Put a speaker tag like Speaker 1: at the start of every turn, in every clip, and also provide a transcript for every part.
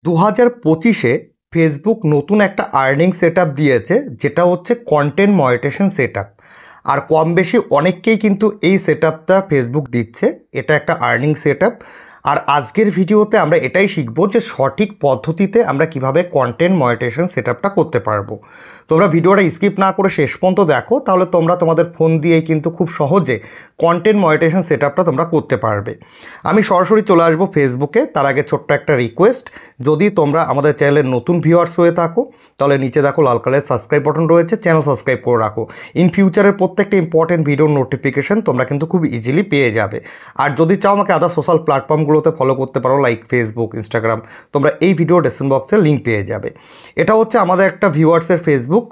Speaker 1: 2025-এ Facebook নতুন একটা earning setup দিয়েছে, যেটা হচ্ছে কন্টেন্ট মনিটাইজেশন সেটআপ। আর কম বেশি অনেককেই কিন্তু এই সেটআপটা ফেসবুক দিচ্ছে। এটা একটা আর্নিং সেটআপ। আর আজকের ভিডিওতে আমরা এটাই শিখবো যে সঠিক পদ্ধতিতে আমরা কিভাবে কন্টেন্ট মনিটাইজেশন সেটআপটা করতে পারবো। তোমরা ভিডিওটা স্কিপ না করে শেষ পর্যন্ত দেখো, তাহলে তোমরা তোমাদের ফোন দিয়েই কিন্তু খুব সহজে কন্টেন্ট মনিটাইজেশন সেটআপটা তোমরা করতে পারবে। আমি সরাসরি চলে আসবো ফেসবুকে। তার আগে ছোট্ট একটা রিকোয়েস্ট, যদি তোমরা আমাদের চ্যানেলের নতুন ভিউয়ার্স হয়ে থাকো তাহলে নিচে দেখো লাল কালারের সাবস্ক্রাইব বাটন রয়েছে, চ্যানেল সাবস্ক্রাইব করে রাখো। ইন ফিউচারের প্রত্যেকটা ইম্পর্টেন্ট ভিডিওর নোটিফিকেশন তোমরা কিন্তু খুব ইজিলি পেয়ে যাবে। আর যদি চাও আমাকে আদার সোশ্যাল প্ল্যাটফর্মগুলোতে ফলো করতে পারো, লাইক ফেসবুক, ইনস্টাগ্রাম, তোমরা এই ভিডিও ডেসক্রিপশন বক্সে লিঙ্ক পেয়ে যাবে। এটা হচ্ছে আমাদের একটা ভিউয়ার্সের ফেসবুক,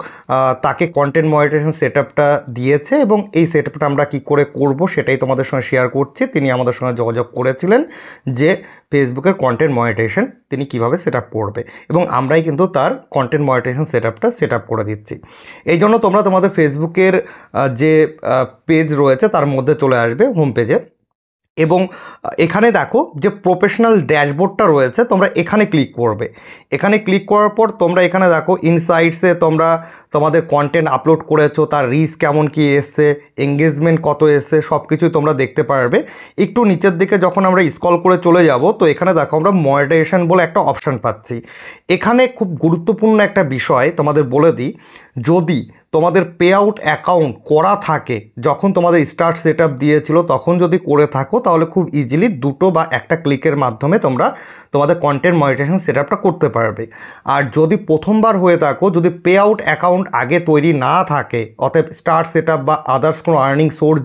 Speaker 1: তাকে কন্টেন্ট মনিটাইজেশন সেটআপটা দিয়েছে এবং এই সেটআপটা আমরা কী করে করব সেটাই তোমাদের সঙ্গে শেয়ার করছি। তিনি আমাদের সঙ্গে যোগাযোগ করেছিলেন যে ফেসবুকের কন্টেন্ট মনিটাইজেশন তিনি কিভাবে সেটআপ করবে, এবং আমরাই কিন্তু তার কন্টেন্ট মনিটাইজেশন সেটআপটা সেটআপ করে দিচ্ছি। এই জন্য তোমরা তোমাদের ফেসবুকের যে পেজ রয়েছে তার মধ্যে চলে আসবে, হোম পেজে, এবং এখানে দেখো যে প্রফেশনাল ড্যাশবোর্ডটা রয়েছে, তোমরা এখানে ক্লিক করবে। এখানে ক্লিক করার পর তোমরা এখানে দেখো ইনসাইটসে তোমরা তোমাদের কন্টেন্ট আপলোড করেছো, তার রিচ কেমন কি এসছে, এঙ্গেজমেন্ট কত এসছে, সব কিছুই তোমরা দেখতে পারবে। একটু নিচের দিকে যখন আমরা স্ক্রল করে চলে যাব, তো এখানে দেখো আমরা মনিটাইজেশন বলে একটা অপশান পাচ্ছি। এখানে খুব গুরুত্বপূর্ণ একটা বিষয় তোমাদের বলে দিই, যদি তোমাদের পে আউট অ্যাকাউন্ট করা থাকে, যখন তোমাদের স্টার্ট সেটআপ দিয়েছিল তখন যদি করে থাকো, তাহলে খুব ইজিলি দুটো বা একটা ক্লিকের মাধ্যমে তোমরা তোমাদের কন্টেন্ট মনিটাইজেশন সেটআপটা করতে পারবে। আর যদি প্রথমবার হয়ে থাকো, যদি পে আউট অ্যাকাউন্ট আগে তৈরি না থাকে, অতএব স্টার্ট সেটআপ বা আদার্স কোনো আর্নিং সোর্স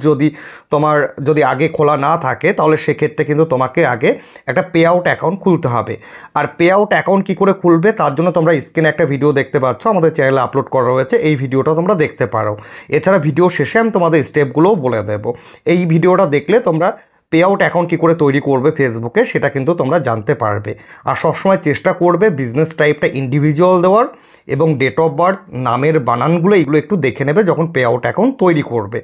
Speaker 1: যদি আগে খোলা না থাকে, তাহলে সেক্ষেত্রে কিন্তু তোমাকে আগে একটা পে আউট অ্যাকাউন্ট খুলতে হবে। আর পে আউট অ্যাকাউন্ট কী করে খুলবে তার জন্য তোমরা স্ক্রিনে একটা ভিডিও দেখতে পাচ্ছ, আমাদের চ্যানেলে আপলোড করা রয়েছে, এই ভিডিওটা তোমরা দেখতে পারো। এছাড়া ভিডিও শেষে আমি তোমাদের স্টেপগুলোও বলে দেবো। এই ভিডিওটা দেখলে তোমরা পে আউট অ্যাকাউন্ট কী করে তৈরি করবে ফেসবুকে সেটা কিন্তু তোমরা জানতে পারবে। আর সবসময় চেষ্টা করবে বিজনেস টাইপটা ইন্ডিভিজুয়াল দেওয়ার, এবং ডেট অফ বার্থ, নামের বানানগুলো এগুলো একটু দেখে নেবে যখন পে আউট অ্যাকাউন্ট তৈরি করবে।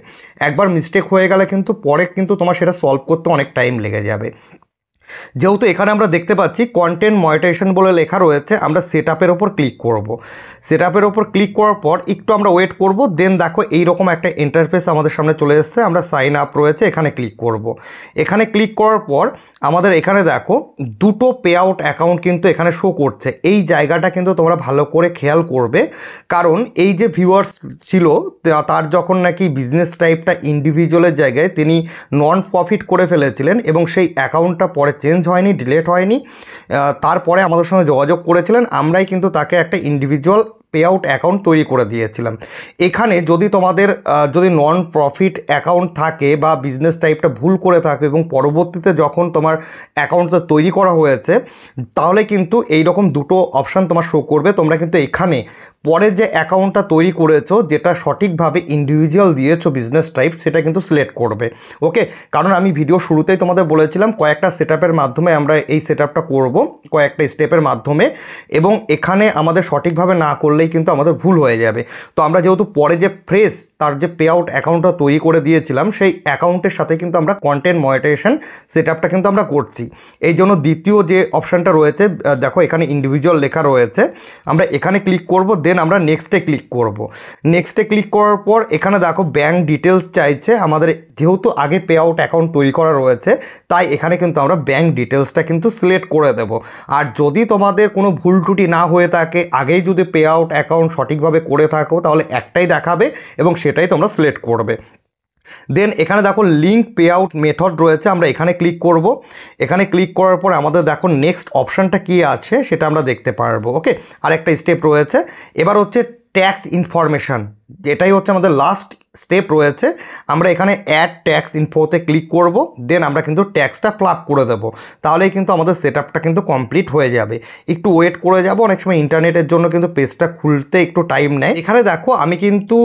Speaker 1: একবার মিস্টেক হয়ে গেলে কিন্তু পরে কিন্তু তোমার সেটা সলভ করতে অনেক টাইম লেগে যাবে। যেহেতু এখানে আমরা দেখতে পাচ্ছি কন্টেন্ট মনিটাইজেশন বলে লেখা রয়েছে, আমরা সেটআপের ওপর ক্লিক করব। সেটআপের ওপর ক্লিক করার পর একটু আমরা ওয়েট করব, দেন দেখো এইরকম একটা ইন্টারফেস আমাদের সামনে চলে এসেছে। আমরা সাইন আপ রয়েছে, এখানে ক্লিক করব। এখানে ক্লিক করার পর আমাদের এখানে দেখো দুটো পে আউট অ্যাকাউন্ট কিন্তু এখানে শো করছে। এই জায়গাটা কিন্তু তোমরা ভালো করে খেয়াল করবে, কারণ এই যে ভিউয়ার্স ছিল তার যখন নাকি বিজনেস টাইপটা ইন্ডিভিজুয়ালের জায়গায় তিনি নন প্রফিট করে ফেলেছিলেন এবং সেই অ্যাকাউন্টটা পরে চেঞ্জ হয়নি, ডিলিট হয়নি, তারপরে আমাদের সঙ্গে যোগাযোগ করেছিলেন, আমরাই কিন্তু তাকে একটা ইন্ডিভিজুয়াল পে আউট অ্যাকাউন্ট তৈরি করে দিয়েছিলাম। এখানে যদি তোমাদের যদি নন প্রফিট অ্যাকাউন্ট থাকে বা বিজনেস টাইপটা ভুল করে থাকে এবং পরবর্তীতে যখন তোমার অ্যাকাউন্টটা তৈরি করা হয়েছে, তাহলে কিন্তু এই রকম দুটো অপশান তোমার শো করবে। তোমরা কিন্তু এখানে পরে যে অ্যাকাউন্টটা তৈরি করেছো, যেটা সঠিকভাবে ইন্ডিভিজুয়াল দিয়েছো বিজনেস টাইপ, সেটা কিন্তু সিলেক্ট করবে। ওকে, কারণ আমি ভিডিও শুরুতেই তোমাদের বলেছিলাম কয়েকটা সেটআপের মাধ্যমে আমরা এই সেটআপটা করব, কয়েকটা স্টেপের মাধ্যমে, এবং এখানে আমাদের সঠিকভাবে না করলেই কিন্তু আমাদের ভুল হয়ে যাবে। তো আমরা যেহেতু পরে যে ফ্রেশ তার যে পে আউট অ্যাকাউন্টটা তৈরি করে দিয়েছিলাম, সেই অ্যাকাউন্টের সাথে কিন্তু আমরা কন্টেন্ট মনিটাইজেশন সেটআপটা কিন্তু আমরা করছি। এই জন্য দ্বিতীয় যে অপশানটা রয়েছে, দেখো এখানে ইন্ডিভিজুয়াল লেখা রয়েছে, আমরা এখানে ক্লিক করব, দেন আমরা নেক্সটে ক্লিক করব। নেক্সটে ক্লিক করার পর এখানে দেখো ব্যাঙ্ক ডিটেলস চাইছে আমাদের, যেহেতু আগে পে আউট অ্যাকাউন্ট তৈরি করা রয়েছে তাই এখানে কিন্তু আমরা ব্যাঙ্ক ডিটেলসটা কিন্তু সিলেক্ট করে দেব। আর যদি তোমাদের কোনো ভুল ত্রুটি না হয়ে থাকে, আগেই যদি পে আউট অ্যাকাউন্ট সঠিকভাবে করে থাকো, তাহলে একটাই দেখাবে এবং সেটাই তোমরা সিলেক্ট করবে। দেন এখানে দেখো লিঙ্ক পে আউট মেথড রয়েছে, আমরা এখানে ক্লিক করব। এখানে ক্লিক করার পর আমাদের দেখো নেক্সট অপশানটা কী আছে সেটা আমরা দেখতে পারবো। ওকে, আরেকটা স্টেপ রয়েছে, এবার হচ্ছে ট্যাক্স ইনফরমেশান, এটাই হচ্ছে আমাদের লাস্ট স্টেপ রয়েছে। আমরা এখানে অ্যাড ট্যাক্স ইনফোতে ক্লিক করব, দেন আমরা কিন্তু ট্যাক্সটা প্লাগ করে দেব, তাহলেই কিন্তু আমাদের সেটআপটা কিন্তু কমপ্লিট হয়ে যাবে। একটু ওয়েট করে যাব, অনেক সময় ইন্টারনেটের জন্য কিন্তু পেজটা খুলতে একটু টাইম নেয়। এখানে দেখো আমি কিন্তু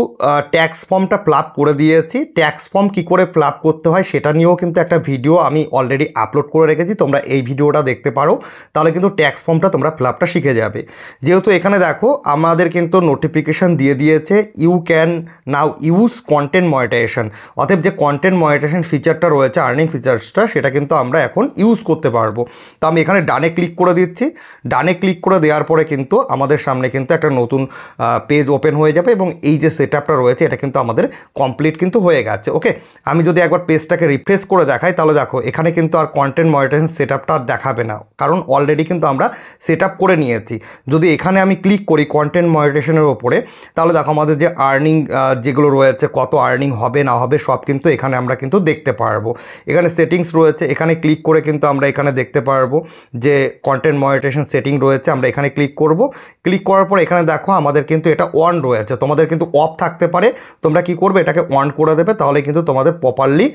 Speaker 1: ট্যাক্স ফর্মটা প্লাগ করে দিয়েছি। ট্যাক্স ফর্ম কী করে প্লাগ করতে হয় সেটা নিয়েও কিন্তু একটা ভিডিও আমি অলরেডি আপলোড করে রেখেছি, তোমরা এই ভিডিওটা দেখতে পারো, তাহলে কিন্তু ট্যাক্স ফর্মটা তোমরা ফিল আপটা শিখে যাবে। যেহেতু এখানে দেখো আমাদের কিন্তু নোটিফিকেশান দিয়ে দিয়েছে, you you can now use content monetisation, অতএব যে কন্টেন্ট মনিটাইজেশন ফিচারটা রয়েছে, আর্নিং ফিচার্সটা, সেটা কিন্তু আমরা এখন ইউজ করতে পারবো। তো আমি এখানে ডানে ক্লিক করে দিচ্ছি। ডানে ক্লিক করে দেওয়ার পরে কিন্তু আমাদের সামনে কিন্তু একটা নতুন পেজ ওপেন হয়ে যাবে এবং এই যে সেটআপটা রয়েছে এটা কিন্তু আমাদের কমপ্লিট কিন্তু হয়ে গেছে। ওকে, আমি যদি একবার পেজটাকে রিফ্রেশ করে দেখাই তাহলে দেখো এখানে কিন্তু আর কন্টেন্ট মনিটাইজেশন সেটআপটা আর দেখাবে না, কারণ অলরেডি কিন্তু আমরা সেটআপ করে নিয়েছি। যদি এখানে আমি ক্লিক করি কন্টেন্ট মনিটাইজেশনের ওপরে, তাহলে দেখো আমাদের যে আর্নিং যেগুলো রয়েছে, কত আর্নিং হবে না হবে সব কিন্তু এখানে আমরা কিন্তু দেখতে পারবো। এখানে সেটিংস রয়েছে, এখানে ক্লিক করে কিন্তু আমরা এখানে দেখতে পারবো যে কন্টেন্ট মনিটাইজেশন সেটিং রয়েছে। আমরা এখানে ক্লিক করব। ক্লিক করার পর এখানে দেখো আমাদের কিন্তু এটা অন রয়েছে, তোমাদের কিন্তু অফ থাকতে পারে। তোমরা কি করবে, এটাকে অন করে দেবে, তাহলে কিন্তু তোমাদের প্রপারলি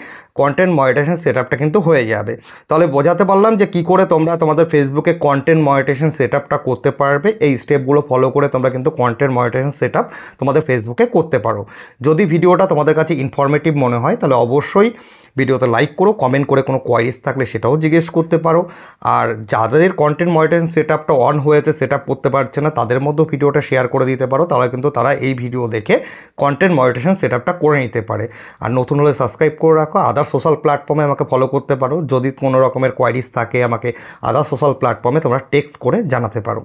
Speaker 1: কন্টেন্ট মনিটাইজেশন সেটআপটা কিন্তু হয়ে যাবে। তাহলে বোঝাতে পারলাম যে কি করে তোমরা তোমাদের ফেসবুকে কন্টেন্ট মনিটাইজেশন সেটআপটা করতে পারবে। এই স্টেপগুলো ফলো করে তোমরা কিন্তু কন্টেন্ট মনিটাইজেশন সেটআপ তোমাদের ফেসবুকে করতে পারো। যদি ভিডিওটা তোমাদের কাছে ইনফরমেটিভ মনে হয় তাহলে অবশ্যই ভিডিওতে লাইক করো, কমেন্ট করে কোনো কোয়ারিজ থাকলে সেটাও জিজ্ঞেস করতে পারো। আর যাদের কন্টেন্ট মনিটাইজেশন সেটআপটা অন হয়েছে, সেটআপ করতে পারছে না, তাদের মধ্যেও ভিডিওটা শেয়ার করে দিতে পারো, তাহলে কিন্তু তারা এই ভিডিও দেখে কন্টেন্ট মনিটাইজেশন সেটআপটা করে নিতে পারে। আর নতুন হলে সাবস্ক্রাইব করে রাখো। আদার সোশ্যাল প্ল্যাটফর্মে আমাকে ফলো করতে পারো। যদি কোনো রকমের কোয়ারিজ থাকে আমাকে আদার সোশ্যাল প্ল্যাটফর্মে তোমরা টেক্সট করে জানাতে পারো।